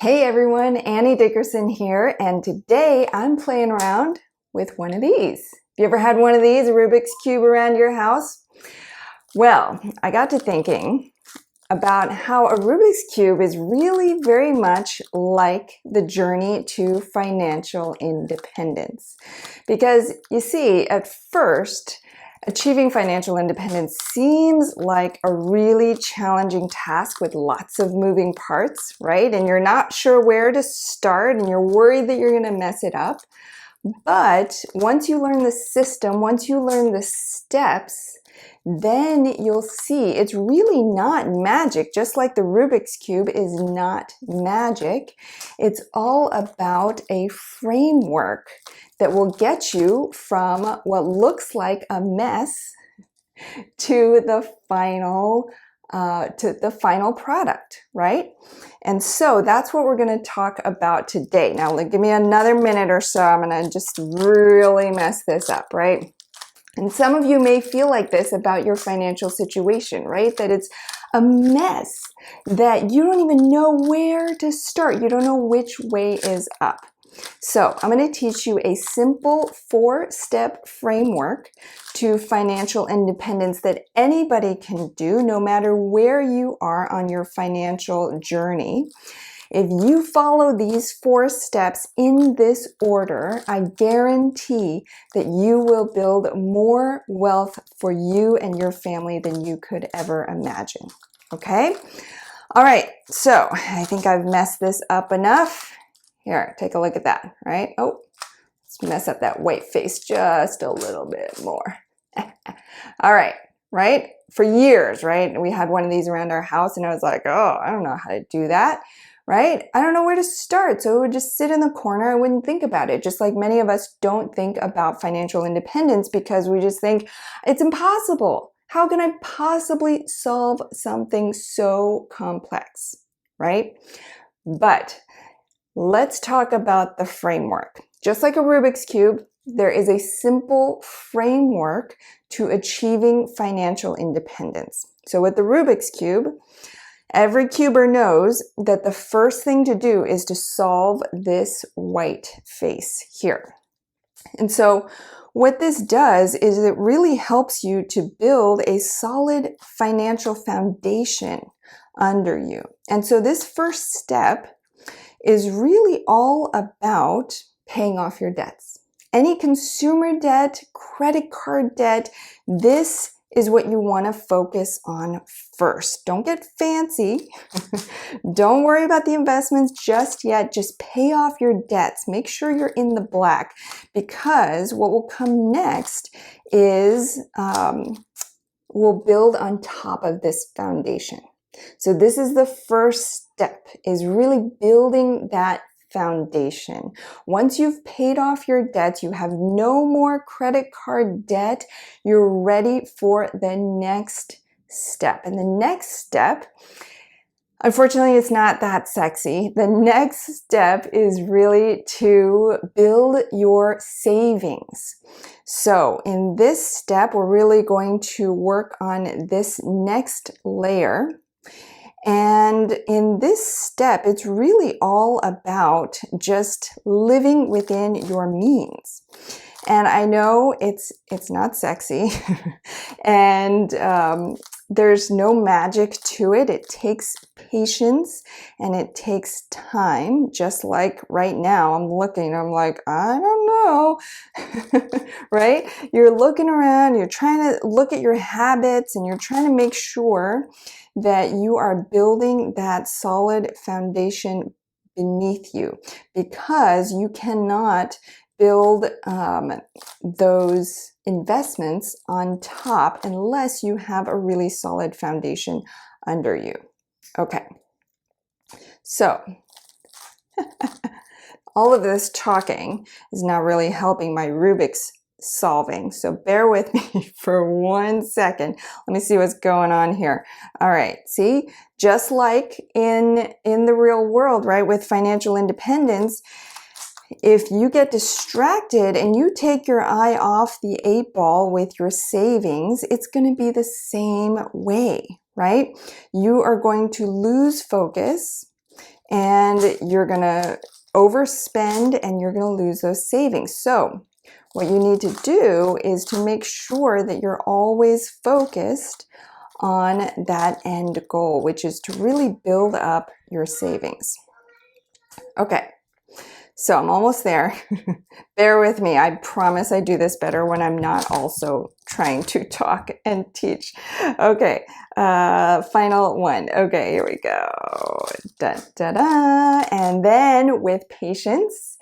Hey everyone, Annie Dickerson here, and today I'm playing around with one of these. Have you ever had one of these, a Rubik's Cube around your house? Well, I got to thinking about how a Rubik's Cube is really very much like the journey to financial independence. Because you see, at first, achieving financial independence seems like a really challenging task with lots of moving parts, right? And you're not sure where to start and you're worried that you're going to mess it up. But once you learn the system, once you learn the steps, then you'll see it's really not magic. Just like the Rubik's Cube is not magic. It's all about a framework that will get you from what looks like a mess to the final product, right? And so that's what we're going to talk about today. Now, give me another minute or so. I'm going to just really mess this up, right? And some of you may feel like this about your financial situation, right? That it's a mess, that you don't even know where to start. You don't know which way is up. So I'm going to teach you a simple 4-step framework to financial independence that anybody can do no matter where you are on your financial journey. If you follow these 4 steps in this order, I guarantee that you will build more wealth for you and your family than you could ever imagine. Okay? All right, so I think I've messed this up enough. Here, take a look at that, right? Oh, let's mess up that white face just a little bit more. All right, right? For years, right? We had one of these around our house and I was like, oh, I don't know how to do that, right? I don't know where to start. So it would just sit in the corner. I wouldn't think about it. Just like many of us don't think about financial independence because we just think it's impossible. How can I possibly solve something so complex, right? But let's talk about the framework. Just like a Rubik's Cube, there is a simple framework to achieving financial independence. So with the Rubik's Cube, every cuber knows that the first thing to do is to solve this white face here. And so what this does is it really helps you to build a solid financial foundation under you. And so this first step is really all about paying off your debts. Any consumer debt, credit card debt, this is what you want to focus on first. Don't get fancy. Don't worry about the investments just yet. Just pay off your debts. Make sure you're in the black, because what will come next is we'll build on top of this foundation. So this is the first step, is really building that foundation. Once you've paid off your debts, you have no more credit card debt, you're ready for the next step. And the next step, unfortunately, it's not that sexy. The next step is really to build your savings. So in this step, we're really going to work on this next layer. And in this step, it's really all about just living within your means. And I know it's not sexy and there's no magic to it. It takes patience and it takes time. Just like right now, I'm like, I don't know, right? You're looking around, you're trying to look at your habits and you're trying to make sure that you are building that solid foundation beneath you, because you cannot build those investments on top unless you have a really solid foundation under you. Okay, so all of this talking is not really helping my Rubik's solving. So bear with me for 1 second. Let me see what's going on here. All right, see, just like in the real world, right, with financial independence, if you get distracted and you take your eye off the 8 ball with your savings, it's going to be the same way, right? You are going to lose focus. and you're going to overspend and you're going to lose those savings. So what you need to do is to make sure that you're always focused on that end goal, which is to really build up your savings. Okay, so I'm almost there. Bear with me. I promise I do this better when I'm not also trying to talk and teach. Okay, final one. Okay, here we go. Da, da, da. And then with patience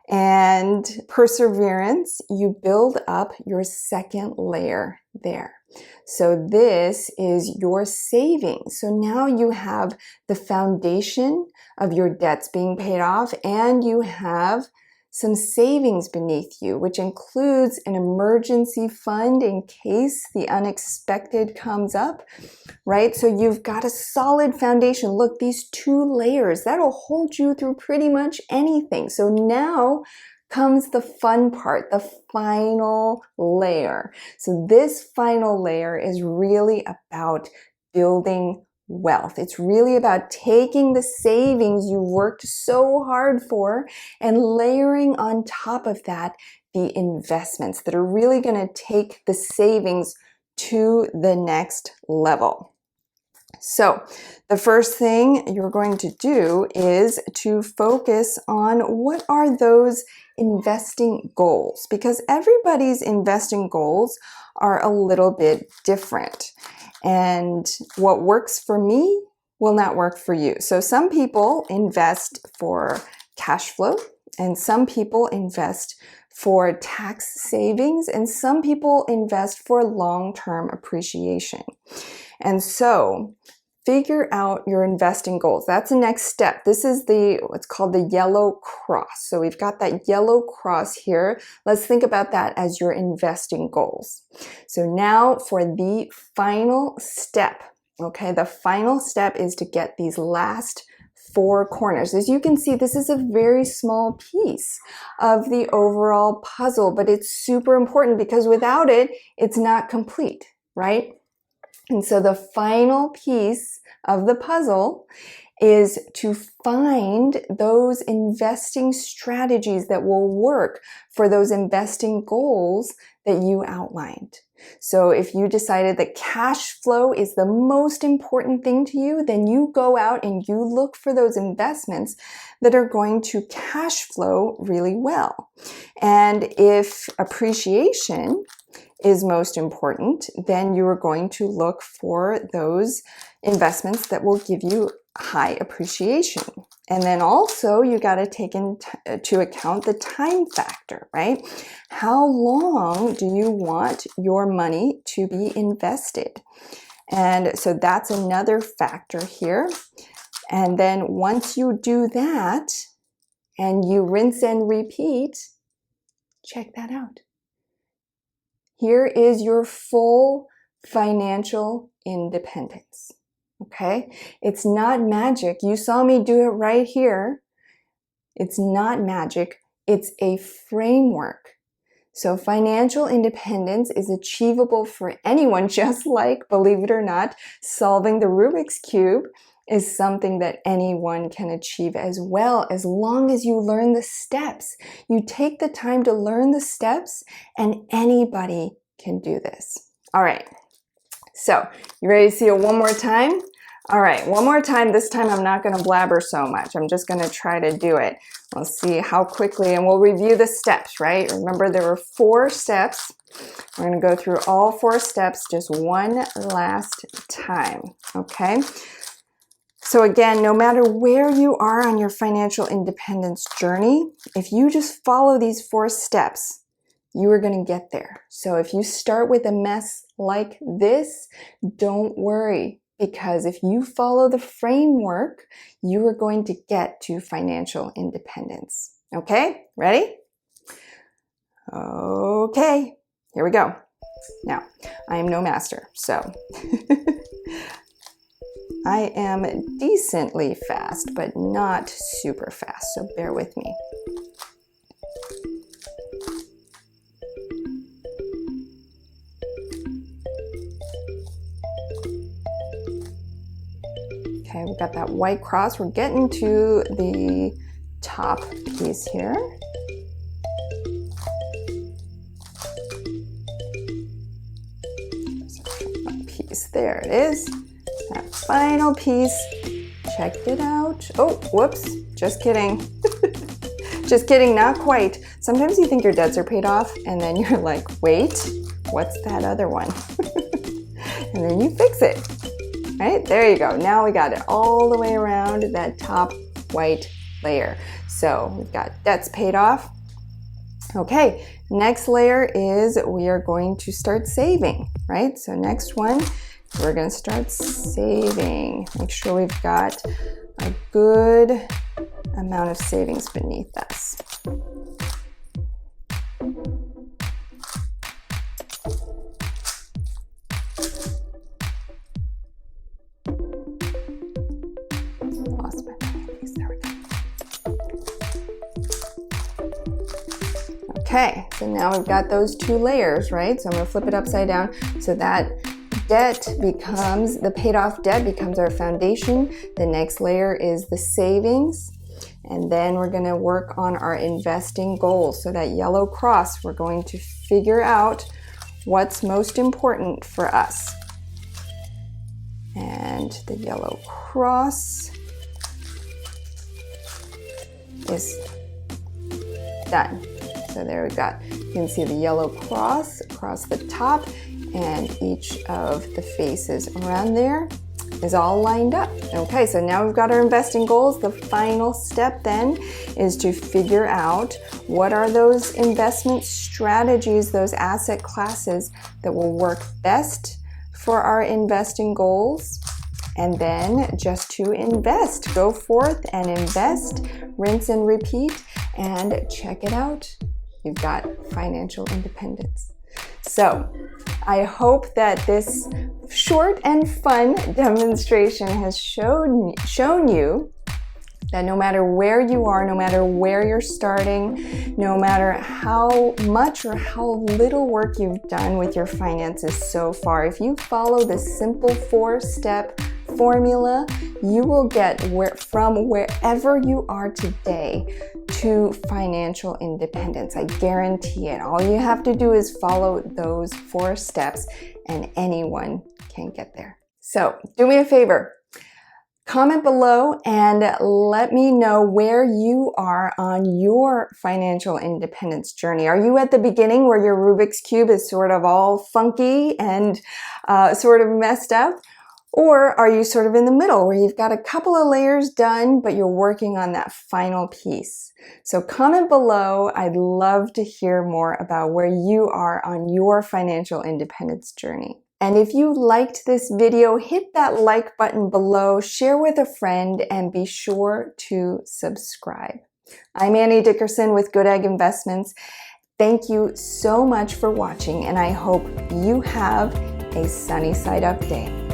and perseverance, you build up your second layer there. So this is your savings. So now you have the foundation of your debts being paid off, and you have some savings beneath you, which includes an emergency fund in case the unexpected comes up, right? So you've got a solid foundation. Look, these 2 layers, that'll hold you through pretty much anything. So now comes the fun part, the final layer. So this final layer is really about building wealth. It's really about taking the savings you worked so hard for and layering on top of that the investments that are really going to take the savings to the next level. So the first thing you're going to do is to focus on what are those investing goals, because everybody's investing goals are a little bit different. And what works for me will not work for you. So some people invest for cash flow, and some people invest for tax savings, and some people invest for long-term appreciation. And so figure out your investing goals. That's the next step. This is what's called the yellow cross. So we've got that yellow cross here. Let's think about that as your investing goals. So now for the final step, okay, the final step is to get these last 4 corners. As you can see, this is a very small piece of the overall puzzle, but it's super important because without it, it's not complete, right? And so the final piece of the puzzle is to find those investing strategies that will work for those investing goals that you outlined. So if you decided that cash flow is the most important thing to you, then you go out and you look for those investments that are going to cash flow really well. And if appreciation is most important, then you are going to look for those investments that will give you high appreciation. And then also you got to take into account the time factor, right? How long do you want your money to be invested? And so that's another factor here. And then once you do that and you rinse and repeat, check that out. Here is your full financial independence, okay? It's not magic. You saw me do it right here. It's not magic. It's a framework. So financial independence is achievable for anyone, just like, believe it or not, solving the Rubik's Cube is something that anyone can achieve as well, as long as you learn the steps. You take the time to learn the steps, and anybody can do this. All right, so you ready to see it one more time? All right, one more time. This time I'm not going to blabber so much. I'm just going to try to do it. We'll see how quickly, and we'll review the steps, right? Remember, there were 4 steps. We're going to go through all 4 steps just one last time, okay? So again, no matter where you are on your financial independence journey, if you just follow these 4 steps, you are going to get there. So if you start with a mess like this, don't worry, because if you follow the framework, you are going to get to financial independence. Okay, ready? Okay, here we go. Now, I am no master, so I am decently fast, but not super fast, so bear with me. Okay, we've got that white cross. We're getting to the top piece here. There it is. That final piece. Check it out. Oh, whoops. Just kidding. Just kidding, not quite. Sometimes you think your debts are paid off and then you're like, wait, what's that other one? And then you fix it. Right? There you go. Now we got it all the way around that top white layer. So we've got debts paid off. Okay, next layer is we are going to start saving, right? So next one, we're going to start saving. Make sure we've got a good amount of savings beneath us. Lost my piece. There we go. Okay, so now we've got those two layers, right? So I'm going to flip it upside down so that debt becomes, the paid off debt becomes our foundation. The next layer is the savings. And then we're going to work on our investing goals. So that yellow cross, we're going to figure out what's most important for us. And the yellow cross is done. So there we go. You can see the yellow cross across the top, and each of the faces around there is all lined up. Okay, so now we've got our investing goals. The final step then is to figure out what are those investment strategies, those asset classes that will work best for our investing goals. And then just to invest, go forth and invest, rinse and repeat, and check it out. You've got financial independence. So I hope that this short and fun demonstration has shown you that no matter where you are, no matter where you're starting, no matter how much or how little work you've done with your finances so far, if you follow this simple 4-step formula, you will get from wherever you are today to financial independence. I guarantee it. All you have to do is follow those 4 steps and anyone can get there. So do me a favor. Comment below and let me know where you are on your financial independence journey. Are you at the beginning where your Rubik's Cube is sort of all funky and sort of messed up? Or are you sort of in the middle where you've got a couple of layers done, but you're working on that final piece? So comment below. I'd love to hear more about where you are on your financial independence journey. And if you liked this video, hit that like button below, share with a friend, and be sure to subscribe. I'm Annie Dickerson with Goodegg Investments. Thank you so much for watching, and I hope you have a sunny side up day.